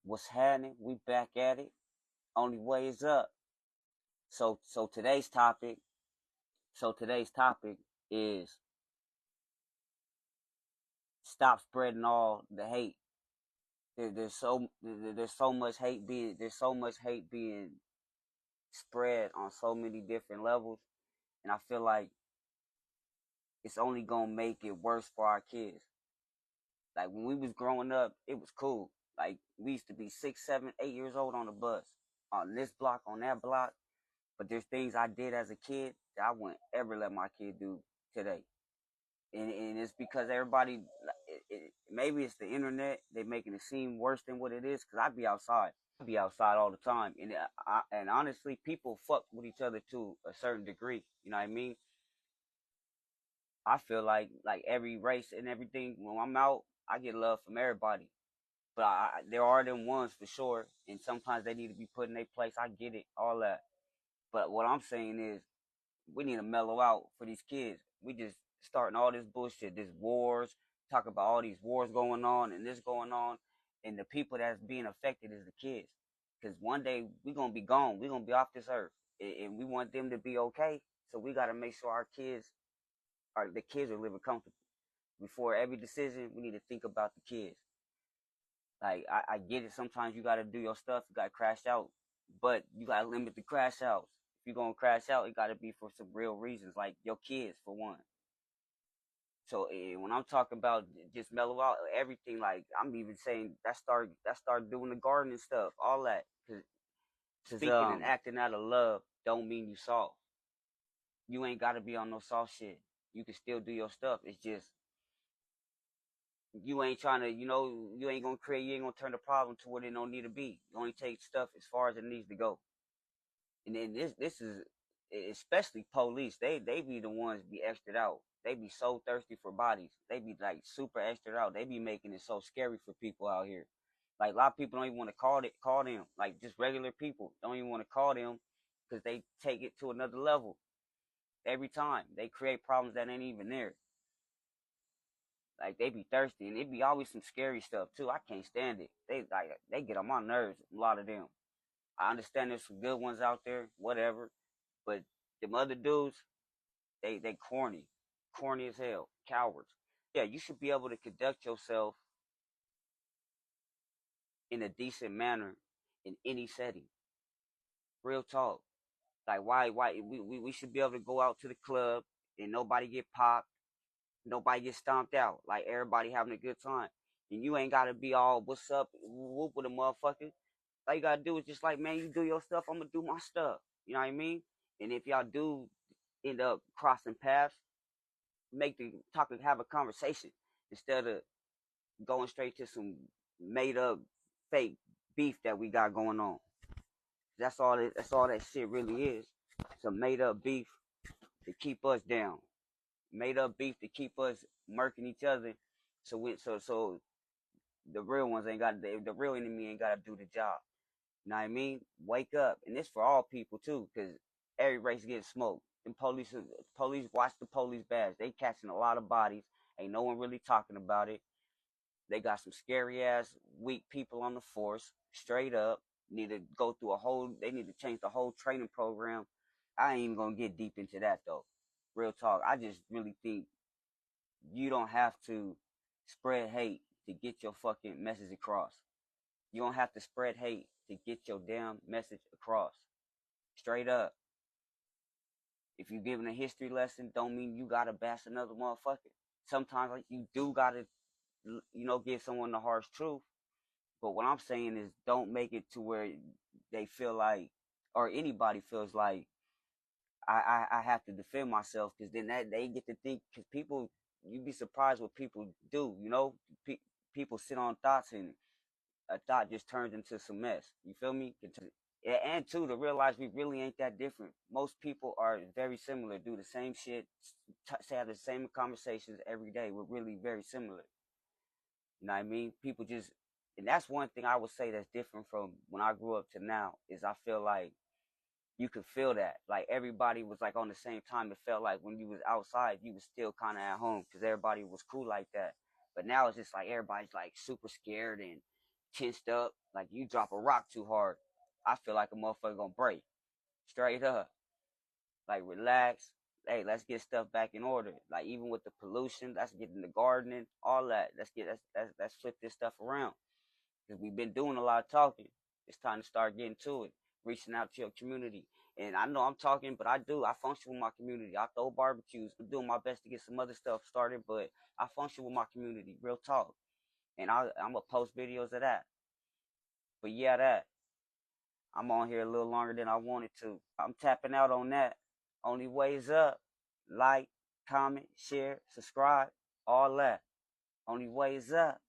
What's happening? We back at it. Only way is up. So today's topic is stop spreading all the hate. There's so much hate being spread on so many different levels, and I feel like it's only gonna make it worse for our kids. Like when we was growing up, it was cool. Like we used to be 6, 7, 8 years old on the bus, on this block, on that block. But there's things I did as a kid that I wouldn't ever let my kid do today. And it's because everybody, maybe it's the internet, they making it seem worse than what it is. Because I be outside. I be outside all the time. And honestly, people fuck with each other to a certain degree. You know what I mean? I feel like every race and everything, when I'm out, I get love from everybody. But there are them ones for sure. And sometimes they need to be put in their place. I get it, all that. But what I'm saying is, we need to mellow out for these kids. We just starting all this bullshit, this wars, talk about all these wars going on and this going on, and the people that's being affected is the kids. Because one day we gonna be gone, we gonna be off this earth, and we want them to be okay. So we gotta make sure the kids are living comfortable. Before every decision, we need to think about the kids. Like I get it. Sometimes you gotta do your stuff. You gotta crash out, but you gotta limit the crash outs. If you're gonna crash out, it gotta be for some real reasons, like your kids for one. So when I'm talking about just mellow out everything, like I'm even saying that start doing the gardening stuff, all that. Cause speaking and acting out of love don't mean you soft. You ain't gotta be on no soft shit. You can still do your stuff. It's just you ain't trying to, you ain't gonna turn the problem to where it don't need to be. You only take stuff as far as it needs to go. And then this is especially police. They be the ones be extra out. They be so thirsty for bodies. They be like super extra out. They be making it so scary for people out here. Like a lot of people don't even want to call them. Like just regular people don't even want to call them because they take it to another level every time. They create problems that ain't even there. Like they be thirsty, and it be always some scary stuff too. I can't stand it. They get on my nerves. A lot of them. I understand there's some good ones out there, whatever, but them other dudes, they corny as hell, cowards. Yeah, you should be able to conduct yourself in a decent manner in any setting. Real talk. Like why we should be able to go out to the club and nobody get popped, nobody get stomped out. Like everybody having a good time. And you ain't gotta be all what's up, whoop with a motherfucker. All you gotta do is just like, man, you do your stuff, I'm gonna do my stuff. You know what I mean? And if y'all do end up crossing paths, make the topic, have a conversation instead of going straight to some made up fake beef that we got going on. That's all that shit really is. Some made up beef to keep us down. Made up beef to keep us murking each other. So the real ones ain't got the real enemy ain't got to do the job. You know what I mean? Wake up, and this for all people too, because every race getting smoked. And police watch the police badge. They catching a lot of bodies. Ain't no one really talking about it. They got some scary ass weak people on the force. Straight up, need to go through a whole. They need to change the whole training program. I ain't even gonna get deep into that though. Real talk. I just really think you don't have to spread hate to get your fucking message across. You don't have to spread hate to get your damn message across. Straight up. If you're giving a history lesson, don't mean you gotta bash another motherfucker. Sometimes like you do gotta, give someone the harsh truth. But what I'm saying is, don't make it to where they feel like, or anybody feels like, I have to defend myself, because then that they get to think, because people, you'd be surprised what people do. People sit on thoughts, and a thought just turns into some mess. You feel me? And two, to realize we really ain't that different. Most people are very similar, do the same shit, have the same conversations every day. We're really very similar. You know what I mean? People just, and that's one thing I would say that's different from when I grew up to now, is I feel like you could feel that. Like everybody was like on the same time. It felt like when you was outside, you was still kind of at home because everybody was cool like that. But now it's just like everybody's like super scared and tensed up. Like you drop a rock too hard, I feel like a motherfucker gonna break. Straight up. Like relax. Hey, let's get stuff back in order. Like even with the pollution, let's get in the gardening, all that. Let's flip this stuff around. Because we've been doing a lot of talking. It's time to start getting to it, reaching out to your community. And I know I'm talking, but I function with my community. I throw barbecues. I'm doing my best to get some other stuff started, but I function with my community, real talk. And I'm going to post videos of that. But yeah, that. I'm on here a little longer than I wanted to. I'm tapping out on that. Only ways up. Like, comment, share, subscribe, all that. Only ways up.